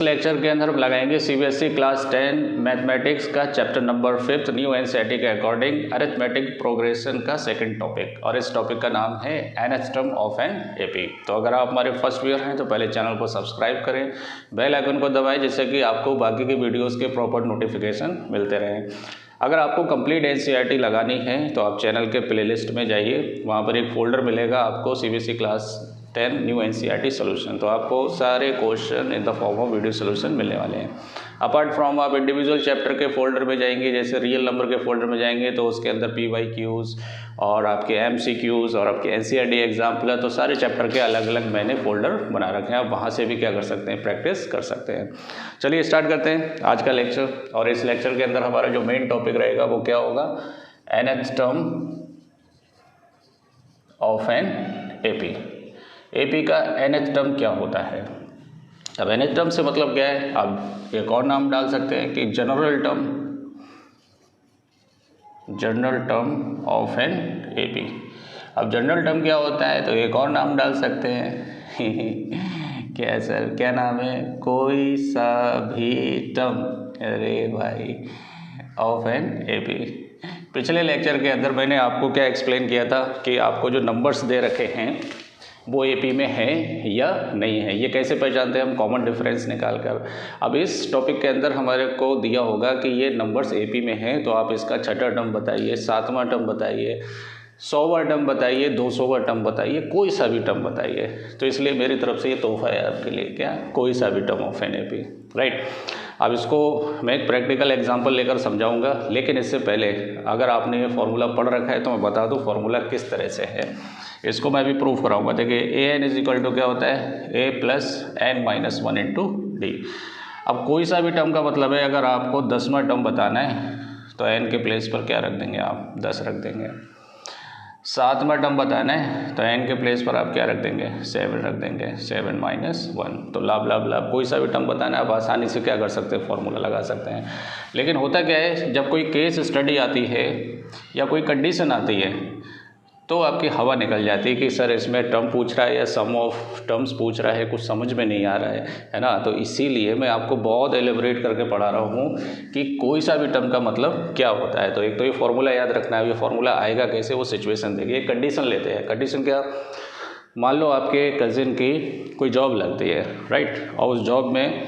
Lecture के अंदर हम लगाएंगे सीबीएसई क्लास 10 मैथमेटिक्स का चैप्टर नंबर 5 न्यू एनसीईआरटी के अकॉर्डिंग अरिथमेटिक प्रोग्रेशन का सेकंड टॉपिक, और इस टॉपिक का नाम है nth term of an AP. तो अगर आप हमारे फर्स्ट व्यूअर हैं तो पहले चैनल को सब्सक्राइब करें, बेल आइकन को दबाएं जिससे कि आपको बाकी के वीडियोज़ के प्रॉपर नोटिफिकेशन मिलते रहें। अगर आपको कंप्लीट एनसीईआरटी लगानी है तो आप चैनल के प्लेलिस्ट में जाइए, वहाँ पर एक फ़ोल्डर मिलेगा आपको CBSE class 10 new NCERT solution. तो आपको सारे question in the form of video solution मिलने वाले हैं। अपार्ट फ्रॉम आप इंडिविजुअल चैप्टर के फोल्डर में जाएंगे, जैसे रियल नंबर के फोल्डर में जाएंगे तो उसके अंदर PYQs और आपके MCQs और आपके एनसीईआरटी एग्जाम्पल है, तो सारे चैप्टर के अलग अलग मैंने फोल्डर बना रखे हैं। आप वहाँ से भी क्या कर सकते हैं, प्रैक्टिस कर सकते हैं। चलिए स्टार्ट करते हैं आज का लेक्चर। और इस लेक्चर के अंदर हमारा जो मेन टॉपिक रहेगा वो क्या होगा, nth term of an AP. AP का nth टर्म क्या होता है। अब nth टर्म से मतलब क्या है, आप एक और नाम डाल सकते हैं कि general term of an AP. अब जनरल टर्म क्या होता है तो एक और नाम डाल सकते हैं क्या सर, क्या नाम है, कोई सा भी टर्म, अरे भाई, ऑफ एन एपी। पिछले लेक्चर के अंदर मैंने आपको क्या एक्सप्लेन किया था कि आपको जो नंबर्स दे रखे हैं वो एपी में है या नहीं है, ये कैसे पहचानते हैं हम, कॉमन डिफरेंस निकाल कर। अब इस टॉपिक के अंदर हमारे को दिया होगा कि ये नंबर्स एपी में हैं, तो आप इसका छठा टर्म बताइए, सातवां टर्म बताइए, 100वां टर्म बताइए, 200वां टर्म बताइए, कोई सा भी टर्म बताइए। तो इसलिए मेरी तरफ से ये तोहफा है आपके लिए, क्या, कोई सा भी term of an AP, right. अब इसको मैं एक प्रैक्टिकल एग्जांपल लेकर समझाऊंगा, लेकिन इससे पहले अगर आपने ये फार्मूला पढ़ रखा है तो मैं बता दूं फार्मूला किस तरह से है। इसको मैं भी प्रूफ कराऊंगा। देखिए an इज इक्वल टू क्या होता है, a plus n minus 1 into D. अब कोई सा भी टर्म का मतलब है, अगर आपको 10वां टर्म बताना है तो n के प्लेस पर क्या रख देंगे, आप 10 रख देंगे। 7वां टर्म बताना है तो n के प्लेस पर आप क्या रख देंगे, 7 रख देंगे, 7 माइनस 1। तो लाभ लाभ लाभ, कोई सा भी टर्म बताना है आप आसानी से क्या कर सकते हैं, फॉर्मूला लगा सकते हैं। लेकिन होता क्या है, जब कोई केस स्टडी आती है या कोई कंडीशन आती है तो आपकी हवा निकल जाती है कि सर इसमें टर्म पूछ रहा है या सम ऑफ टर्म्स पूछ रहा है, कुछ समझ में नहीं आ रहा है ना। तो इसीलिए मैं आपको बहुत एलिब्रेट करके पढ़ा रहा हूँ कि कोई सा भी टर्म का मतलब क्या होता है। तो एक तो ये फार्मूला याद रखना है। ये फार्मूला आएगा कैसे, वो सिचुएशन देखिए। एक कंडीशन लेते हैं। कंडीशन क्या, मान लो आपके कज़िन की कोई जॉब लगती है, राइट, और उस जॉब में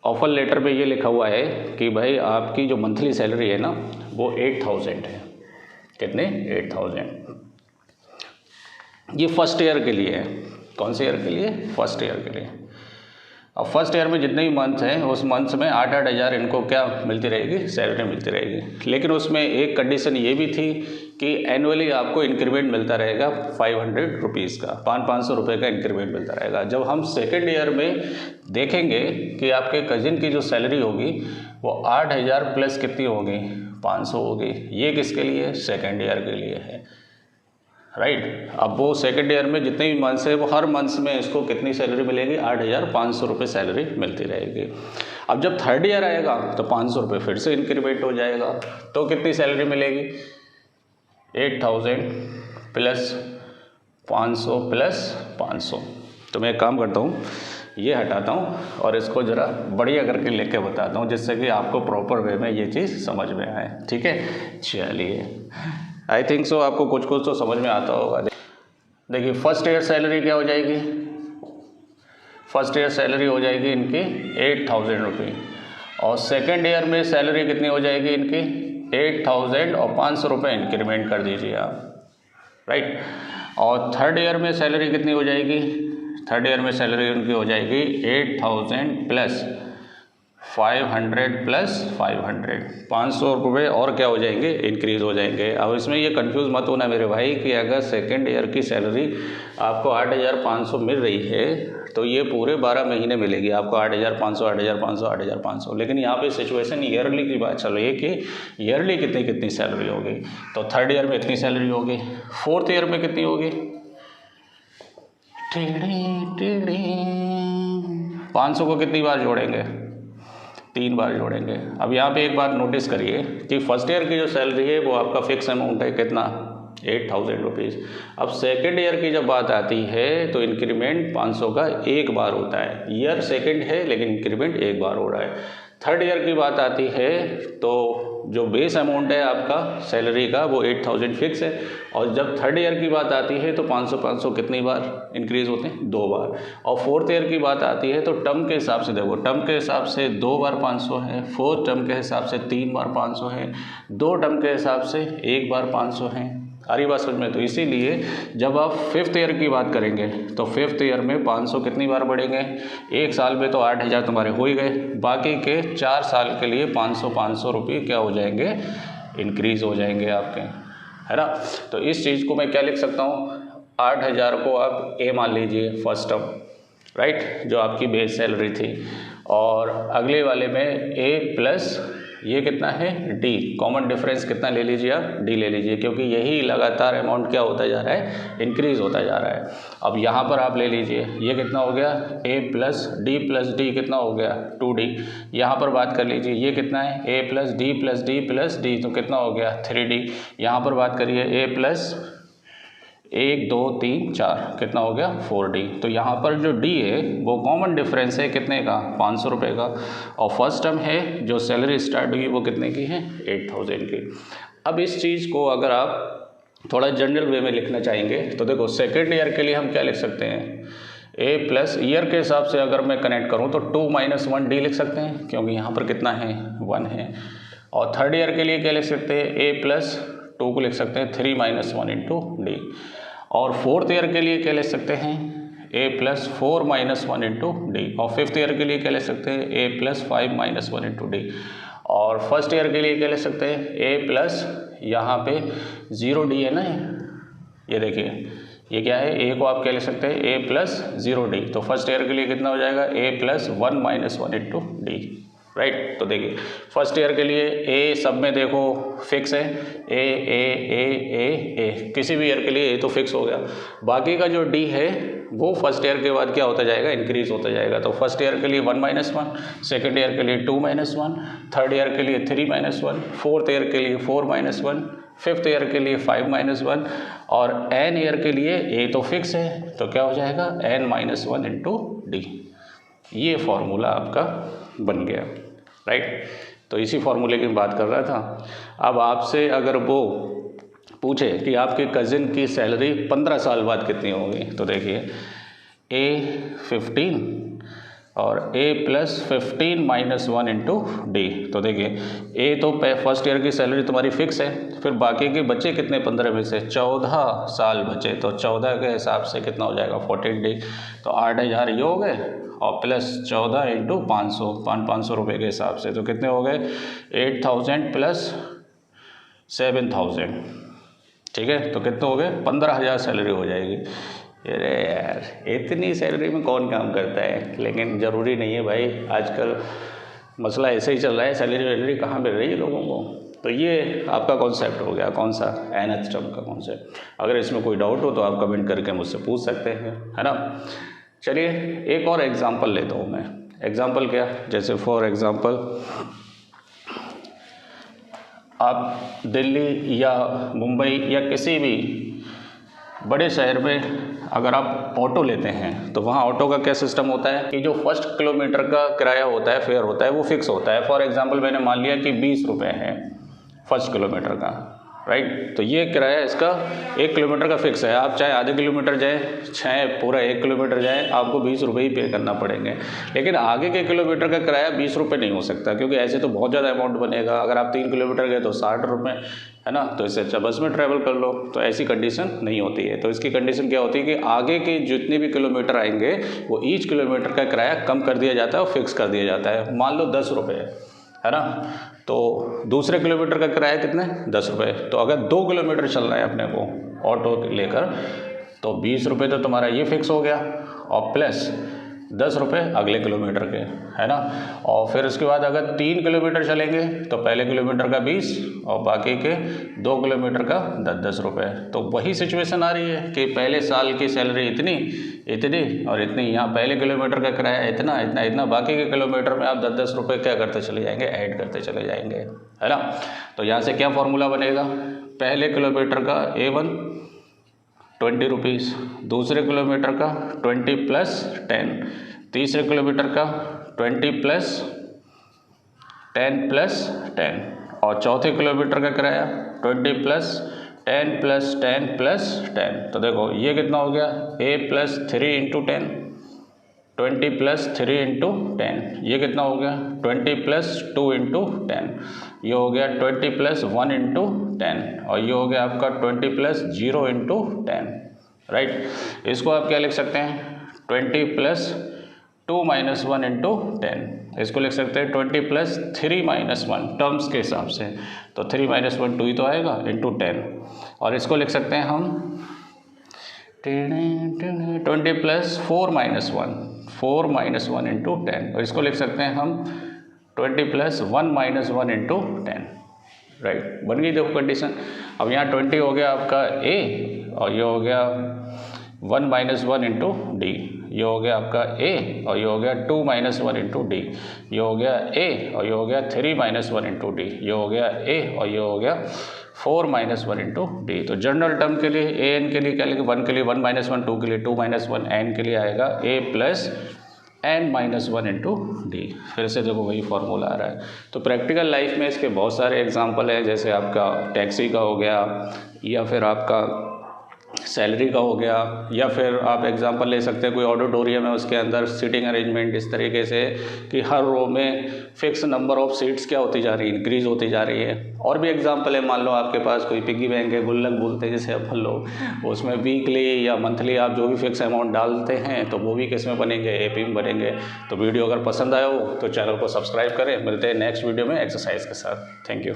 ऑफर लेटर पे ये लिखा हुआ है कि भाई आपकी जो मंथली सैलरी है ना वो 8000 है। कितने, 8000। ये फर्स्ट ईयर के लिए है। कौन से ईयर के लिए, फर्स्ट ईयर के लिए। अब फर्स्ट ईयर में जितने भी मंथ हैं उस मंथ में 8-8 हज़ार इनको क्या मिलती रहेगी, सैलरी मिलती रहेगी। लेकिन उसमें एक कंडीशन ये भी थी कि एनुअली आपको इंक्रीमेंट मिलता रहेगा 500 रुपीज़ का, 500 रुपये का इंक्रीमेंट मिलता रहेगा। जब हम सेकेंड ईयर में देखेंगे कि आपके कजिन की जो सैलरी होगी वो 8000 प्लस कितनी होगी, 500 होगी। ये किसके लिए, सेकेंड ईयर के लिए है, राइट। अब वो सेकेंड ईयर में जितने भी मंथ्स है वो हर मंथ्स में इसको कितनी सैलरी मिलेगी, 8500 रुपये सैलरी मिलती रहेगी। अब जब थर्ड ईयर आएगा तो 500 रुपये फिर से इंक्रीमेंट हो जाएगा, तो कितनी सैलरी मिलेगी, 8000 प्लस 500 प्लस 500। तो मैं एक काम करता हूँ, ये हटाता हूँ और इसको ज़रा बढ़िया करके लेके बताता हूँ जिससे कि आपको प्रॉपर वे में ये चीज़ समझ में आए, ठीक है। चलिए, आई थिंक सो आपको कुछ कुछ तो समझ में आता होगा। देखिए फर्स्ट ईयर सैलरी क्या हो जाएगी, फर्स्ट ईयर सैलरी हो जाएगी इनकी 8000 रुपये, और सेकेंड ईयर में सैलरी कितनी हो जाएगी इनकी 8000 और 500 रुपये इंक्रीमेंट कर दीजिए आप, राइट। और थर्ड ईयर में सैलरी कितनी हो जाएगी, थर्ड ईयर में सैलरी उनकी हो जाएगी 8000 प्लस 500 प्लस 500, 500 रुपये और क्या हो जाएंगे, इंक्रीज़ हो जाएंगे। अब इसमें ये कंफ्यूज मत होना मेरे भाई कि अगर सेकेंड ईयर की सैलरी आपको 8500 मिल रही है तो ये पूरे 12 महीने मिलेगी आपको 8500 8500 8500। लेकिन यहाँ पे सिचुएशन ईयरली की बात चल रही है कि ईयरली कितनी कितनी सैलरी होगी। तो थर्ड ईयर में इतनी सैलरी होगी, फोर्थ ईयर में कितनी होगी, 500 को कितनी बार जोड़ेंगे, 3 बार जोड़ेंगे। अब यहाँ पे एक बात नोटिस करिए कि फर्स्ट ईयर की जो सैलरी है वो आपका फिक्स अमाउंट है, कितना, 8,000 रुपीज़। अब सेकेंड ईयर की जब बात आती है तो इंक्रीमेंट 500 का एक बार होता है। ईयर सेकेंड है लेकिन इंक्रीमेंट एक बार हो रहा है। थर्ड ईयर की बात आती है तो जो बेस अमाउंट है आपका सैलरी का वो 8,000 फिक्स है, और जब थर्ड ईयर की बात आती है तो 500 कितनी बार इंक्रीज़ होते हैं? 2 बार। और फोर्थ ईयर की बात आती है तो टर्म के हिसाब से देखो, टर्म के हिसाब से 2 बार 500 है, फोर्थ टर्म के हिसाब से 3 बार 500 है, 2 टर्म के हिसाब से 1 बार 500 है। आ रही बात समझ में? तो इसीलिए जब आप फिफ्थ ईयर की बात करेंगे तो फिफ्थ ईयर में 500 कितनी बार बढ़ेंगे? एक साल में तो 8,000 तुम्हारे हो ही गए, बाकी के 4 साल के लिए 500 रुपये क्या हो जाएंगे? इंक्रीज़ हो जाएंगे आपके, है ना। तो इस चीज़ को मैं क्या लिख सकता हूँ? 8,000 को आप ए मान लीजिए फर्स्ट टर्म, राइट, जो आपकी बेस सैलरी थी, और अगले वाले में ए प्लस ये कितना है? डी। कॉमन डिफरेंस कितना ले लीजिए आप? डी ले लीजिए, क्योंकि यही लगातार अमाउंट क्या होता जा रहा है? इंक्रीज़ होता जा रहा है। अब यहाँ पर आप ले लीजिए, ये कितना हो गया? ए प्लस डी कितना हो गया? 2D। यहाँ पर बात कर लीजिए, ये कितना है? ए प्लस डी तो कितना हो गया? 3D। यहाँ पर बात करिए ए प्लस 1 2 3 4 कितना हो गया? 4D। तो यहाँ पर जो D है वो कॉमन डिफरेंस है कितने का? 500 रुपये का। और फर्स्ट टर्म है जो सैलरी स्टार्ट हुई वो कितने की है? 8,000 की। अब इस चीज़ को अगर आप थोड़ा जनरल वे में लिखना चाहेंगे तो देखो, सेकेंड ईयर के लिए हम क्या लिख सकते हैं? ए प्लस ईयर के हिसाब से अगर मैं कनेक्ट करूँ तो 2 - 1D लिख सकते हैं, क्योंकि यहाँ पर कितना है? 1 है। और थर्ड ईयर के लिए क्या लिख सकते हैं? ए प्लस 2 को लिख सकते हैं 3 - 1 इंटू डी। और फोर्थ ईयर के लिए क्या लिख सकते हैं? ए प्लस 4 - 1 इंटू डी। और फिफ्थ ईयर के लिए क्या लिख सकते हैं? ए प्लस 5 - 1 इंटू डी। और फर्स्ट ईयर के लिए क्या लिख सकते हैं? ए प्लस यहाँ पे 0D है ना, ये देखिए ये क्या है? ए को आप क्या लिख सकते हैं? ए प्लस 0D। तो फर्स्ट ईयर के लिए कितना हो जाएगा? ए प्लस 1 - 1 इंटू डी, राइट। तो देखिए फर्स्ट ईयर के लिए ए सब में देखो फिक्स है, ए ए ए ए ए, किसी भी ईयर के लिए ए तो फिक्स हो गया। बाकी का जो डी है वो फर्स्ट ईयर के बाद क्या होता जाएगा? इंक्रीज होता जाएगा। तो फर्स्ट ईयर के लिए 1 - 1, सेकेंड ईयर के लिए 2 - 1, थर्ड ईयर के लिए 3 - 1, फोर्थ ईयर के लिए 4 - 1, फिफ्थ ईयर के लिए 5 - 1, और एन ईयर के लिए ए तो फिक्स है तो क्या हो जाएगा? n - 1 into D. ये फॉर्मूला आपका बन गया, राइट। तो इसी फॉर्मूले की बात कर रहा था। अब आपसे अगर वो पूछे कि आपके कज़िन की सैलरी 15 साल बाद कितनी होगी, तो देखिए ए 15 और ए प्लस 15 - 1 इंटू डी। तो देखिए ए तो फर्स्ट ईयर की सैलरी तुम्हारी फिक्स है, फिर बाकी के बच्चे कितने? 15 में से 14 साल बचे, तो 14 के हिसाब से कितना हो जाएगा? 14D। तो 8,000 ये हो गए, और प्लस 14 इंटू 500 रुपये के हिसाब से तो कितने हो गए? 8,000 प्लस 7,000, ठीक है। तो कितने हो गए? 15,000 सैलरी हो जाएगी। अरे यार इतनी सैलरी में कौन काम करता है? लेकिन ज़रूरी नहीं है भाई, आजकल मसला ऐसे ही चल रहा है, सैलरी वैलरी कहाँ मिल रही है लोगों को। तो ये आपका कॉन्सेप्ट हो गया, कौन सा? nth टर्म का कॉन्सेप्ट। अगर इसमें कोई डाउट हो तो आप कमेंट करके मुझसे पूछ सकते हैं, है ना। चलिए एक और एग्जांपल लेता हूँ मैं। एग्जांपल क्या? जैसे फॉर एग्जांपल आप दिल्ली या मुंबई या किसी भी बड़े शहर में अगर आप ऑटो लेते हैं तो वहाँ ऑटो का क्या सिस्टम होता है कि जो फर्स्ट किलोमीटर का किराया होता है, फेयर होता है, वो फिक्स होता है। फॉर एग्जांपल मैंने मान लिया कि 20 रुपये है फर्स्ट किलोमीटर का, राइट। तो ये किराया इसका 1 किलोमीटर का फिक्स है। आप चाहे आधे किलोमीटर जाएँ, चाहे पूरा 1 किलोमीटर जाएँ, आपको 20 रुपये ही पे करना पड़ेंगे। लेकिन आगे के किलोमीटर का किराया 20 रुपये नहीं हो सकता, क्योंकि ऐसे तो बहुत ज़्यादा अमाउंट बनेगा। अगर आप 3 किलोमीटर गए तो 60 रुपये, है ना। तो इससे अच्छा बस में ट्रैवल कर लो। तो ऐसी कंडीशन नहीं होती है। तो इसकी कंडीशन क्या होती है कि आगे के जितने भी किलोमीटर आएंगे वो ईच किलोमीटर का किराया कम कर दिया जाता है और फिक्स कर दिया जाता है। मान लो 10 रुपये है ना, तो दूसरे किलोमीटर का किराया कितने? 10 रुपये। तो अगर 2 किलोमीटर चलना है अपने को ऑटो लेकर तो 20 रुपये तो तुम्हारा ये फिक्स हो गया, और प्लस 10 रुपये अगले किलोमीटर के, है ना। और फिर उसके बाद अगर 3 किलोमीटर चलेंगे तो पहले किलोमीटर का 20 और बाकी के 2 किलोमीटर का 10 रुपये। तो वही सिचुएशन आ रही है कि पहले साल की सैलरी इतनी और इतनी, यहाँ पहले किलोमीटर का किराया इतना, बाकी के किलोमीटर में आप 10 रुपये क्या करते चले जाएंगे? ऐड करते चले जाएंगे, है ना। तो यहाँ से क्या फॉर्मूला बनेगा? पहले किलोमीटर का A1 20 रुपीज़, दूसरे किलोमीटर का 20 + 10, तीसरे किलोमीटर का 20 + 10 + 10 और चौथे किलोमीटर का किराया 20 + 10 + 10 + 10। तो देखो ये कितना हो गया, A + 3 × 10, 20 + 3 × 10, ये कितना हो गया 20 + 2 × 10, ये हो गया 20 + 1 × 10 और ये हो गया आपका 20 + 0 × 10, राइट। इसको आप क्या लिख सकते हैं 20 + 2 - 1 × 10, इसको लिख सकते हैं 20 + 3 - 1 टर्म्स के हिसाब से, तो 3 - 1 2 ही तो आएगा × 10, और इसको लिख सकते हैं हम 20 + 4 - 1 4 - 1 × 10, और इसको लिख सकते हैं हम 20 + 1 - 1 × 10, राइट। बन गई देखो कंडीशन। अब यहाँ 20 हो गया आपका A और ये हो गया 1 - 1 × D, ये हो गया आपका A और ये हो गया 2 - 1 × D, ये हो गया A और ये हो गया 3 - 1 × D, ये हो गया A और ये हो गया 4 - 1 × D। तो जनरल टर्म के लिए AN के लिए क्या लिखे, 1 के लिए 1 - 1, 2 के लिए 2 - 1, N के लिए आएगा A + N - 1 × D। फिर से देखो वही फॉर्मूला आ रहा है। तो प्रैक्टिकल लाइफ में इसके बहुत सारे एग्जांपल हैं, जैसे आपका टैक्सी का हो गया या फिर आपका सैलरी का हो गया, या फिर आप एग्जांपल ले सकते हैं कोई ऑडिटोरियम है उसके अंदर सीटिंग अरेंजमेंट इस तरीके से कि हर रो में फिक्स नंबर ऑफ सीट्स क्या होती जा रही है, इंक्रीज होती जा रही है। और भी एग्जांपल है, मान लो आपके पास कोई पिग्गी बैंक है, गुल्लक बोलते हैं जैसे अपन लोग, उसमें वीकली या मंथली आप जो भी फिक्स अमाउंट डालते हैं तो वो भी किस में बनेंगे, AP में बनेंगे। तो वीडियो अगर पसंद आया हो तो चैनल को सब्सक्राइब करें। मिलते हैं नेक्स्ट वीडियो में एक्सरसाइज के साथ। Thank you.